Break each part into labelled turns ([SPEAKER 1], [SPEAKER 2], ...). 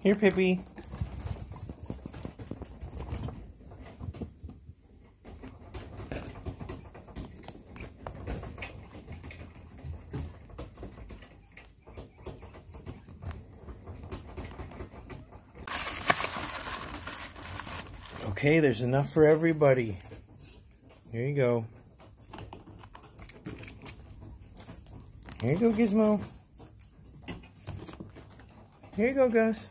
[SPEAKER 1] Here, Pippi. Okay, there's enough for everybody. Here you go. Here you go, Gizmo. Here you go, Gus.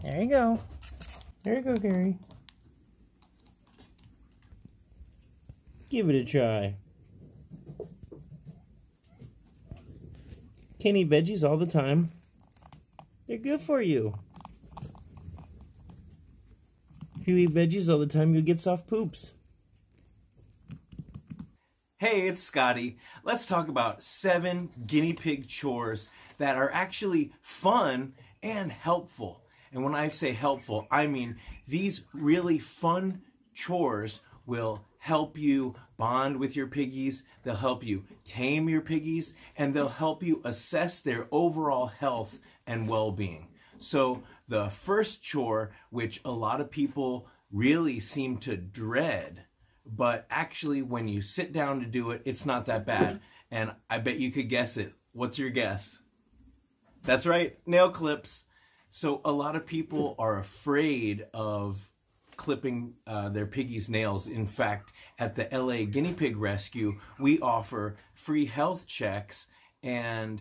[SPEAKER 1] There you go. There you go, Gary. Give it a try. Can't eat veggies all the time. They're good for you. If you eat veggies all the time, you'll get soft poops.
[SPEAKER 2] Hey, it's Scotty. Let's talk about 7 guinea pig chores that are actually fun and helpful. And when I say helpful, I mean these really fun chores will help you bond with your piggies, they'll help you tame your piggies, and they'll help you assess their overall health and well-being. So the first chore, which a lot of people really seem to dread, but actually when you sit down to do it, it's not that bad. And I bet you could guess it. What's your guess? That's right, nail clips. So a lot of people are afraid of clipping their piggies' nails. In fact, at the LA Guinea Pig Rescue, we offer free health checks, and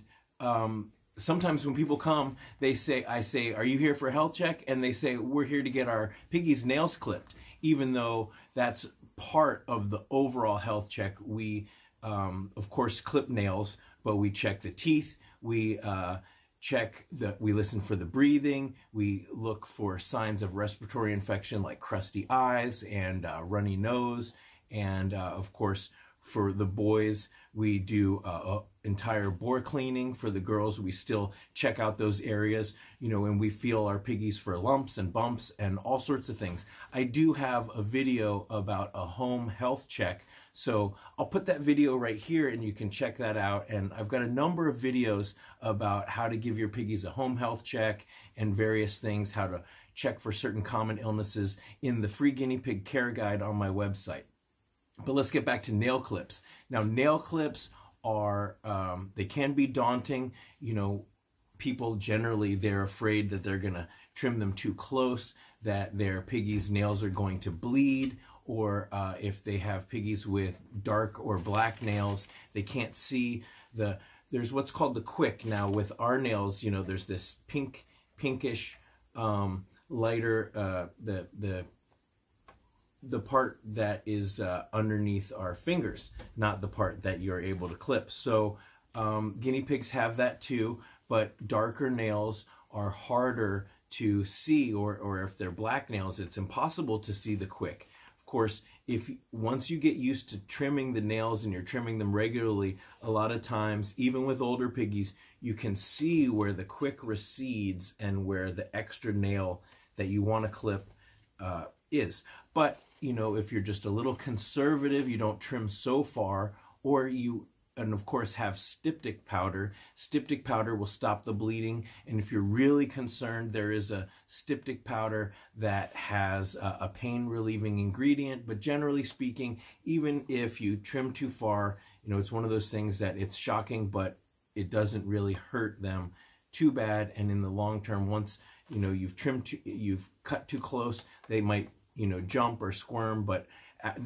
[SPEAKER 2] sometimes when people come, I say, are you here for a health check? And they say, we're here to get our piggies' nails clipped. Even though that's part of the overall health check, we, of course, clip nails, but we check the teeth, we we listen for the breathing, we look for signs of respiratory infection like crusty eyes and runny nose, and of course, for the boys, we do entire bore cleaning. For the girls, we still check out those areas, you know, and we feel our piggies for lumps and bumps and all sorts of things. I do have a video about a home health check, so I'll put that video right here and you can check that out. And I've got a number of videos about how to give your piggies a home health check and various things, how to check for certain common illnesses in the free guinea pig care guide on my website. But let's get back to nail clips. Now, nail clips are, they can be daunting. You know, people generally, they're afraid that they're going to trim them too close, that their piggies' nails are going to bleed, or if they have piggies with dark or black nails, they can't see there's what's called the quick. Now, with our nails, you know, there's this pinkish, lighter, the part that is underneath our fingers, not the part that you're able to clip. So guinea pigs have that too, but darker nails are harder to see, or if they're black nails, it's impossible to see the quick. Of course, once you get used to trimming the nails and you're trimming them regularly, a lot of times, even with older piggies, you can see where the quick recedes and where the extra nail that you want to clip is. But, you know, if you're just a little conservative, you don't trim so far, or and of course have styptic powder. Styptic powder will stop the bleeding, and if you're really concerned, there is a styptic powder that has a pain relieving ingredient. But generally speaking, even if you trim too far, you know, it's one of those things that it's shocking, but it doesn't really hurt them too bad. And in the long term, once, you know, you've cut too close, they might, you know, jump or squirm, but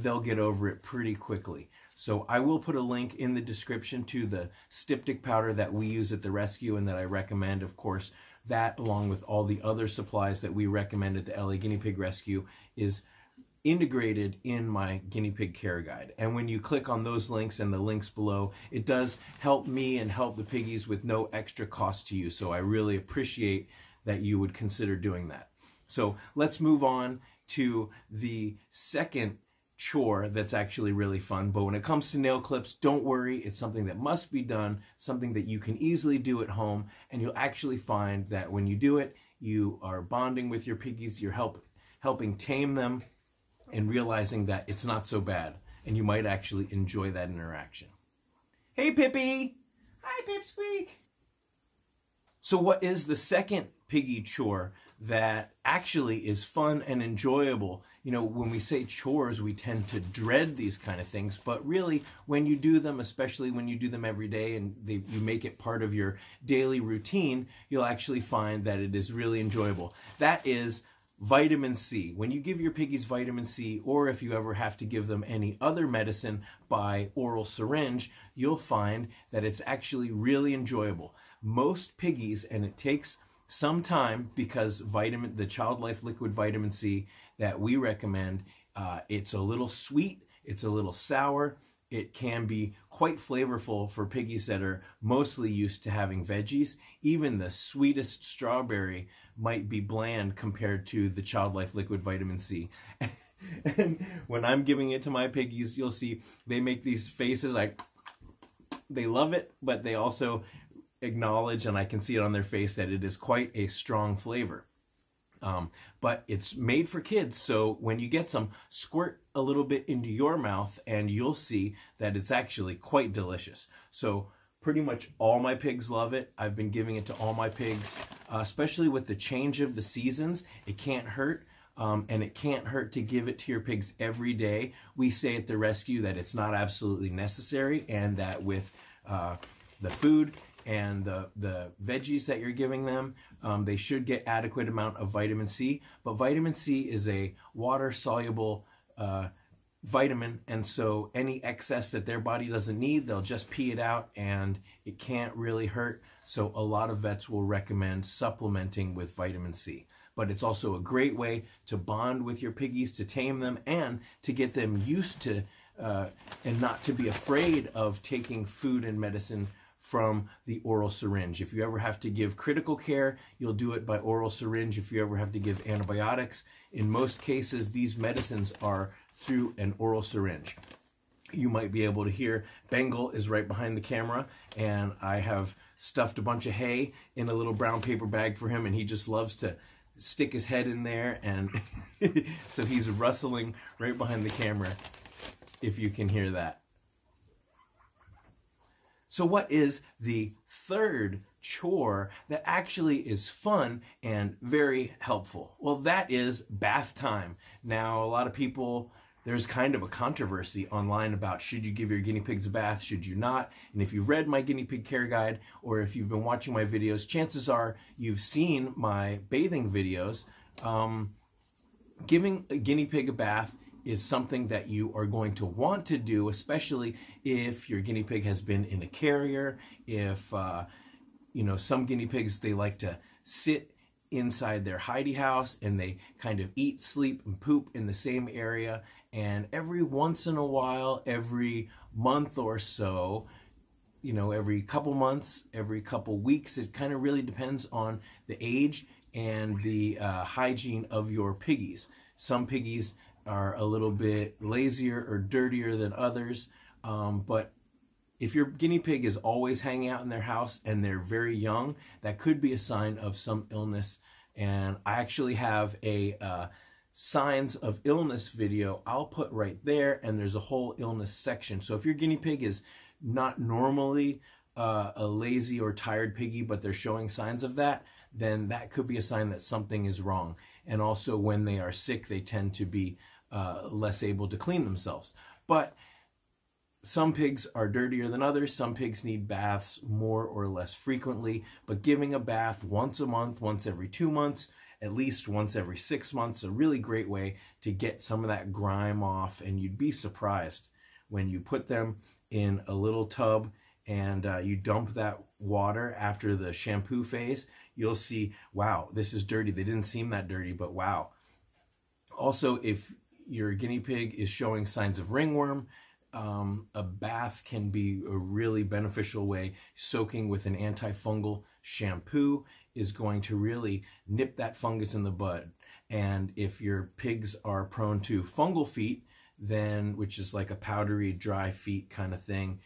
[SPEAKER 2] they'll get over it pretty quickly. So I will put a link in the description to the styptic powder that we use at the rescue and that I recommend. Of course, that, along with all the other supplies that we recommend at the LA Guinea Pig Rescue, is integrated in my guinea pig care guide. And when you click on those links and the links below, it does help me and help the piggies with no extra cost to you. So I really appreciate that you would consider doing that. So let's move on to the second chore that's actually really fun. But when it comes to nail clips, don't worry, it's something that must be done, something that you can easily do at home, and you'll actually find that when you do it, you are bonding with your piggies, you're helping tame them, and realizing that it's not so bad, and you might actually enjoy that interaction. Hey, Pippi! Hi, Pipsqueak! So what is the second piggy chore that actually is fun and enjoyable? You know, when we say chores, we tend to dread these kind of things, but really when you do them, especially when you do them every day and you make it part of your daily routine, you'll actually find that it is really enjoyable. That is vitamin C. When you give your piggies vitamin C, or if you ever have to give them any other medicine by oral syringe, you'll find that it's actually really enjoyable. Most piggies, and it takes some time because the Child Life Liquid Vitamin C that we recommend, it's a little sweet, it's a little sour, it can be quite flavorful for piggies that are mostly used to having veggies. Even the sweetest strawberry might be bland compared to the Child Life Liquid Vitamin C. And when I'm giving it to my piggies, you'll see they make these faces like they love it, but they also acknowledge, and I can see it on their face, that it is quite a strong flavor. But it's made for kids, so when you get some, squirt a little bit into your mouth and you'll see that it's actually quite delicious. So pretty much all my pigs love it. I've been giving it to all my pigs, especially with the change of the seasons. It can't hurt. And it can't hurt to give it to your pigs every day. We say at the rescue that it's not absolutely necessary, and that with the food and the veggies that you're giving them, they should get adequate amount of vitamin C. But vitamin C is a water-soluble vitamin, and so any excess that their body doesn't need, they'll just pee it out, and it can't really hurt. So a lot of vets will recommend supplementing with vitamin C. But it's also a great way to bond with your piggies, to tame them, and to get them used to and not to be afraid of taking food and medicine from the oral syringe. If you ever have to give critical care, you'll do it by oral syringe. If you ever have to give antibiotics, in most cases, these medicines are through an oral syringe. You might be able to hear Bengal is right behind the camera, and I have stuffed a bunch of hay in a little brown paper bag for him, and he just loves to stick his head in there, and so he's rustling right behind the camera, if you can hear that. So what is the third chore that actually is fun and very helpful? Well, that is bath time. Now, a lot of people, there's kind of a controversy online about should you give your guinea pigs a bath, should you not? And if you've read my guinea pig care guide, or if you've been watching my videos, chances are you've seen my bathing videos. Giving a guinea pig a bath is something that you are going to want to do, especially if your guinea pig has been in a carrier. If, you know, some guinea pigs, they like to sit inside their hidey house and they kind of eat, sleep, and poop in the same area. And every once in a while, every month or so, you know, every couple months, every couple weeks, it kind of really depends on the age and the hygiene of your piggies. Some piggies are a little bit lazier or dirtier than others, but if your guinea pig is always hanging out in their house and they're very young, that could be a sign of some illness. And I actually have a signs of illness video I'll put right there, and there's a whole illness section. So if your guinea pig is not normally a lazy or tired piggy, but they're showing signs of that, then that could be a sign that something is wrong. And also when they are sick, they tend to be less able to clean themselves. But some pigs are dirtier than others. Some pigs need baths more or less frequently, but giving a bath once a month, once every 2 months, at least once every 6 months, a really great way to get some of that grime off. And you'd be surprised when you put them in a little tub and you dump that water after the shampoo phase, you'll see, wow, this is dirty. They didn't seem that dirty, but wow. Also, if your guinea pig is showing signs of ringworm, a bath can be a really beneficial way. Soaking with an antifungal shampoo is going to really nip that fungus in the bud. And if your pigs are prone to fungal feet, then, which is like a powdery, dry feet kind of thing,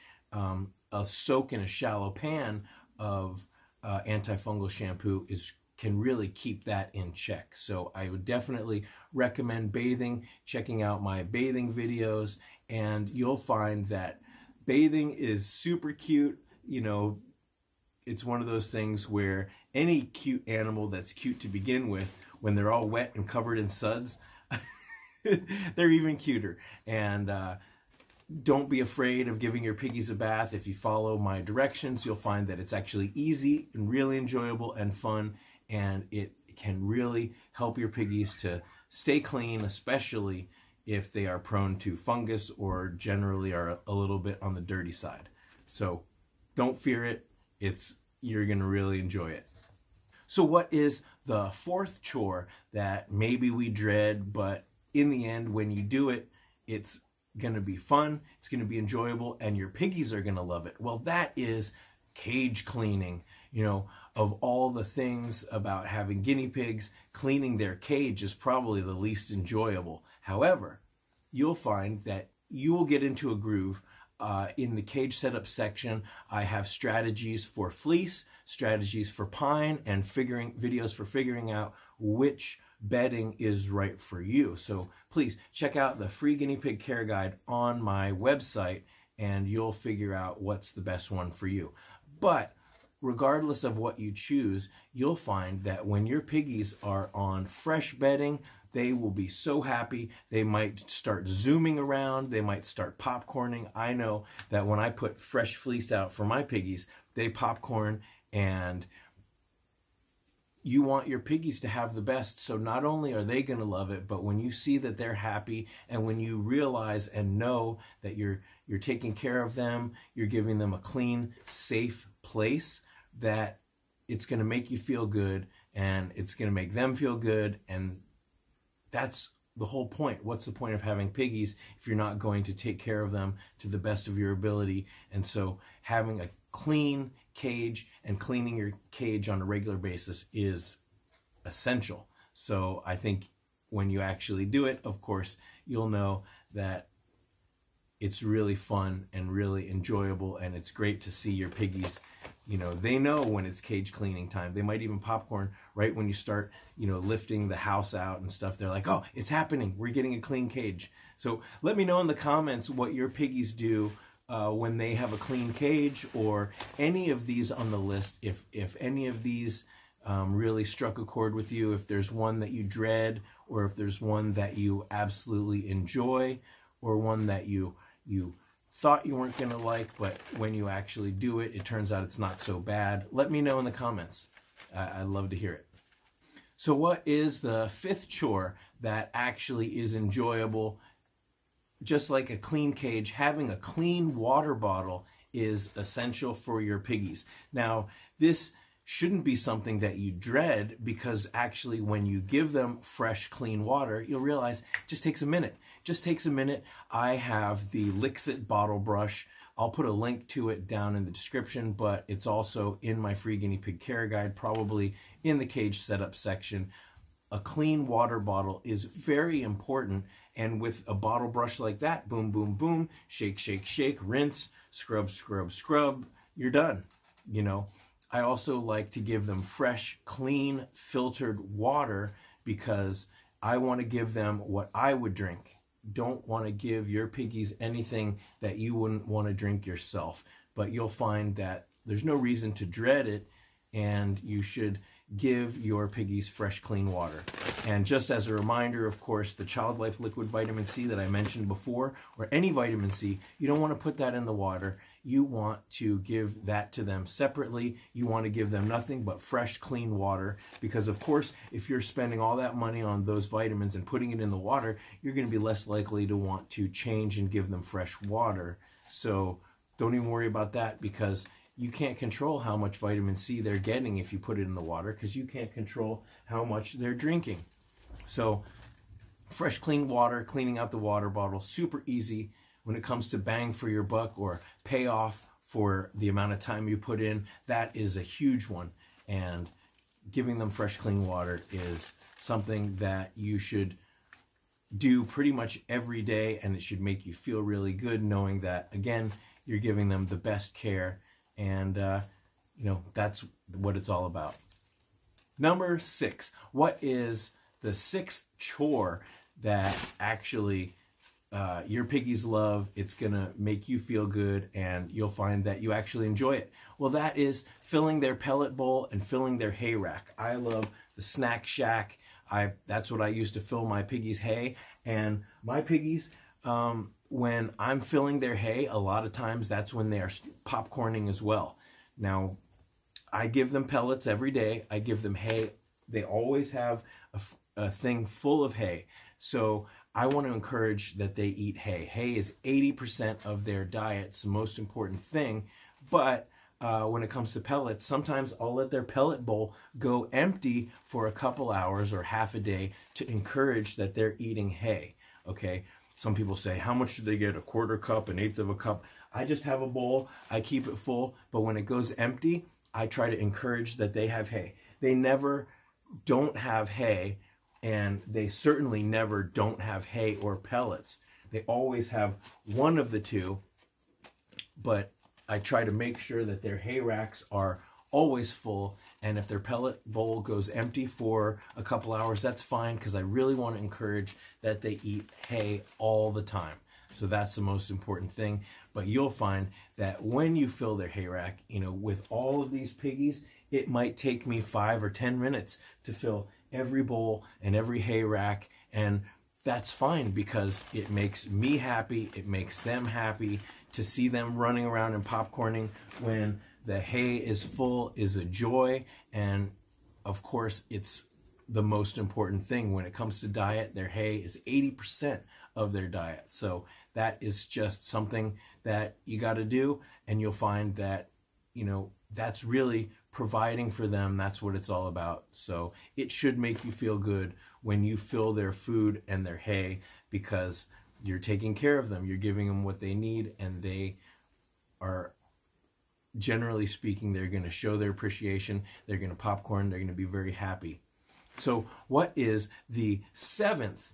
[SPEAKER 2] a soak in a shallow pan of antifungal shampoo can really keep that in check. So I would definitely recommend bathing, checking out my bathing videos, and you'll find that bathing is super cute. You know, it's one of those things where any cute animal that's cute to begin with, when they're all wet and covered in suds, they're even cuter. And don't be afraid of giving your piggies a bath. If you follow my directions, you'll find that it's actually easy and really enjoyable and fun, and it can really help your piggies to stay clean, especially if they are prone to fungus or generally are a little bit on the dirty side. So don't fear it. You're going to really enjoy it. So what is the fourth chore that maybe we dread, but in the end, when you do it, it's going to be fun, it's going to be enjoyable, and your piggies are going to love it? Well, that is cage cleaning. You know, of all the things about having guinea pigs, cleaning their cage is probably the least enjoyable. However, you'll find that you will get into a groove. In the cage setup section, I have strategies for fleece, strategies for pine, and videos for figuring out which bedding is right for you. So please check out the free guinea pig care guide on my website, and you'll figure out what's the best one for you. But regardless of what you choose, you'll find that when your piggies are on fresh bedding, they will be so happy. They might start zooming around. They might start popcorning. I know that when I put fresh fleece out for my piggies, they popcorn, and you want your piggies to have the best. So not only are they going to love it, but when you see that they're happy, and when you realize and know that you're taking care of them, you're giving them a clean, safe place, that it's going to make you feel good, and it's going to make them feel good. And that's the whole point. What's the point of having piggies if you're not going to take care of them to the best of your ability? And so having a clean cage and cleaning your cage on a regular basis is essential. So I think when you actually do it, of course, you'll know that it's really fun and really enjoyable, and it's great to see your piggies. You know, they know when it's cage cleaning time. They might even popcorn right when you start, lifting the house out and stuff. They're like, oh, it's happening. We're getting a clean cage. So let me know in the comments what your piggies do when they have a clean cage, or any of these on the list. If any of these really struck a chord with you, if there's one that you dread, or if there's one that you absolutely enjoy, or one that you thought you weren't going to like, but when you actually do it, it turns out it's not so bad. Let me know in the comments. I'd love to hear it. So what is the fifth chore that actually is enjoyable? Just like a clean cage, having a clean water bottle is essential for your piggies. Now, this shouldn't be something that you dread, because actually when you give them fresh, clean water, you'll realize it just takes a minute. Just takes a minute. I have the Lixit bottle brush. I'll put a link to it down in the description, but it's also in my free guinea pig care guide, probably in the cage setup section. A clean water bottle is very important, and with a bottle brush like that, boom, boom, boom, shake, shake, shake, rinse, scrub, scrub, scrub, you're done. I also like to give them fresh, clean, filtered water, because I want to give them what I would drink. Don't want to give your piggies anything that you wouldn't want to drink yourself. But you'll find that there's no reason to dread it, and you should give your piggies fresh, clean water. And just as a reminder, of course, the Child Life Liquid Vitamin C that I mentioned before, or any vitamin C, you don't want to put that in the water. You want to give that to them separately. You want to give them nothing but fresh, clean water, because of course, if you're spending all that money on those vitamins and putting it in the water, you're going to be less likely to want to change and give them fresh water. So don't even worry about that, because you can't control how much vitamin C they're getting if you put it in the water, because you can't control how much they're drinking. So fresh, clean water, cleaning out the water bottle, super easy. When it comes to bang for your buck or payoff for the amount of time you put in, that is a huge one. And giving them fresh, clean water is something that you should do pretty much every day, and it should make you feel really good knowing that, again, you're giving them the best care, and that's what it's all about. Number 6. What is the sixth chore that actually your piggies love. It's gonna make you feel good, and you'll find that you actually enjoy it. Well, that is filling their pellet bowl and filling their hay rack. I love the Snack Shack. That's what I use to fill my piggies' hay. And my piggies, when I'm filling their hay, a lot of times that's when they are popcorning as well. Now, I give them pellets every day. I give them hay. They always have a thing full of hay. So I want to encourage that they eat hay. Hay is 80% of their diet. It's the most important thing. But when it comes to pellets, sometimes I'll let their pellet bowl go empty for a couple hours or half a day to encourage that they're eating hay. Okay? Some people say, how much do they get? A quarter cup, an eighth of a cup? I just have a bowl. I keep it full. But when it goes empty, I try to encourage that they have hay. They never don't have hay, and they certainly never don't have hay or pellets. They always have one of the two, but I try to make sure that their hay racks are always full, and if their pellet bowl goes empty for a couple hours, that's fine, because I really want to encourage that they eat hay all the time. So that's the most important thing. But you'll find that when you fill their hay rack, you know, with all of these piggies, it might take me 5 or 10 minutes to fill every bowl and every hay rack, and that's fine, because it makes me happy, it makes them happy. To see them running around and popcorning when the hay is full is a joy, and of course it's the most important thing when it comes to diet. Their hay is 80% of their diet, so that is just something that you got to do, and you'll find that, you know, that's really providing for them. That's what it's all about. So it should make you feel good when you fill their food and their hay, because you're taking care of them. You're giving them what they need, and they are, generally speaking, they're going to show their appreciation. They're going to popcorn. They're going to be very happy. So what is the 7th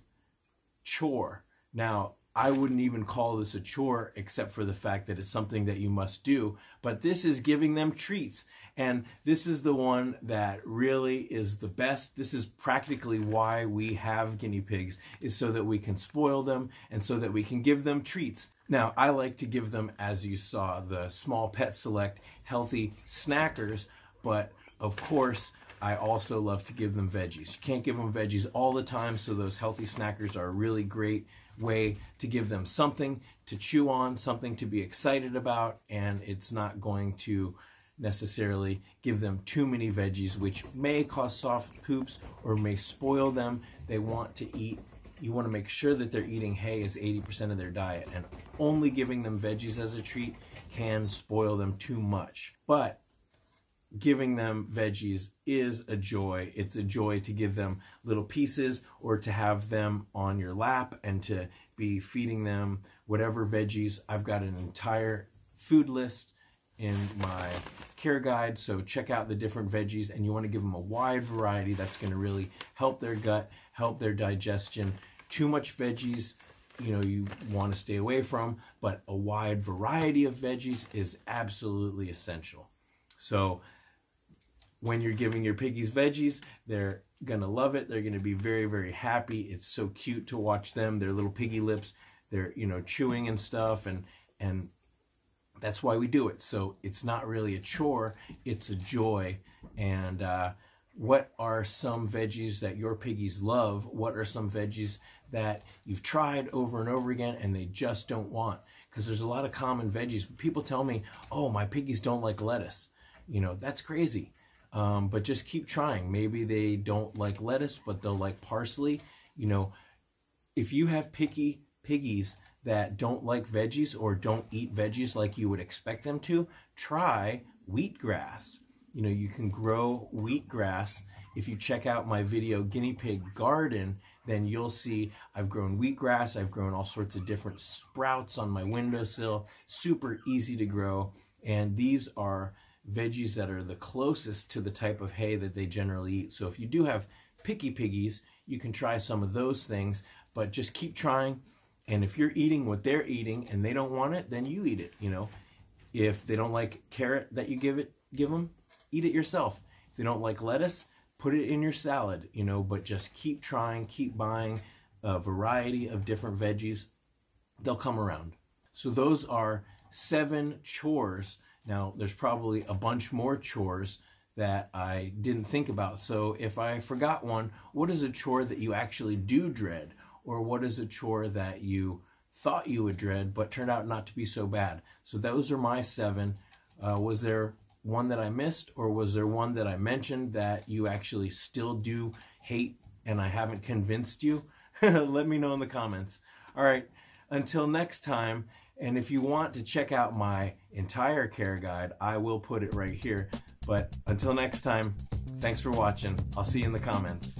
[SPEAKER 2] chore? Now, I wouldn't even call this a chore, except for the fact that it's something that you must do, but this is giving them treats. And this is the one that really is the best. This is practically why we have guinea pigs, is so that we can spoil them and so that we can give them treats. Now, I like to give them, as you saw, the Small Pet Select healthy snackers, but of course, I also love to give them veggies. You can't give them veggies all the time, so those healthy snackers are a really great way to give them something to chew on, something to be excited about, and it's not going to necessarily give them too many veggies, which may cause soft poops or may spoil them. They want to eat. You want to make sure that they're eating hay as 80% of their diet, and only giving them veggies as a treat can spoil them too much. But giving them veggies is a joy. It's a joy to give them little pieces, or to have them on your lap and to be feeding them whatever veggies. I've got an entire food list in my care guide, so check out the different veggies, and you want to give them a wide variety. That's going to really help their gut, help their digestion. Too much veggies, you know, you want to stay away from, but a wide variety of veggies is absolutely essential. So when you're giving your piggies veggies, they're gonna love it. They're gonna be very, very happy. It's so cute to watch them. Their little piggy lips, they're, you know, chewing and stuff, and that's why we do it. So it's not really a chore, it's a joy. And what are some veggies that your piggies love? What are some veggies that you've tried over and over again and they just don't want? Because there's a lot of common veggies. People tell me, oh, my piggies don't like lettuce. You know, that's crazy. But just keep trying. Maybe they don't like lettuce, but they'll like parsley. You know, if you have picky piggies that don't like veggies or don't eat veggies like you would expect them to, try wheatgrass. You know, you can grow wheatgrass. If you check out my video, Guinea Pig Garden, then you'll see I've grown wheatgrass. I've grown all sorts of different sprouts on my windowsill. Super easy to grow. And these are veggies that are the closest to the type of hay that they generally eat. So if you do have picky piggies, you can try some of those things, but just keep trying. And if you're eating what they're eating and they don't want it, then you eat it. You know, if they don't like carrot that you give them, eat it yourself. If they don't like lettuce, put it in your salad, you know, but just keep trying, keep buying a variety of different veggies. they'll come around. So those are 7 chores. Now, there's probably a bunch more chores that I didn't think about. So if I forgot one, what is a chore that you actually do dread? Or what is a chore that you thought you would dread but turned out not to be so bad? So those are my 7. Was there one that I missed, or was there one that I mentioned that you actually still do hate and I haven't convinced you? Let me know in the comments. All right, until next time, and if you want to check out my entire care guide, I will put it right here. But until next time, thanks for watching. I'll see you in the comments.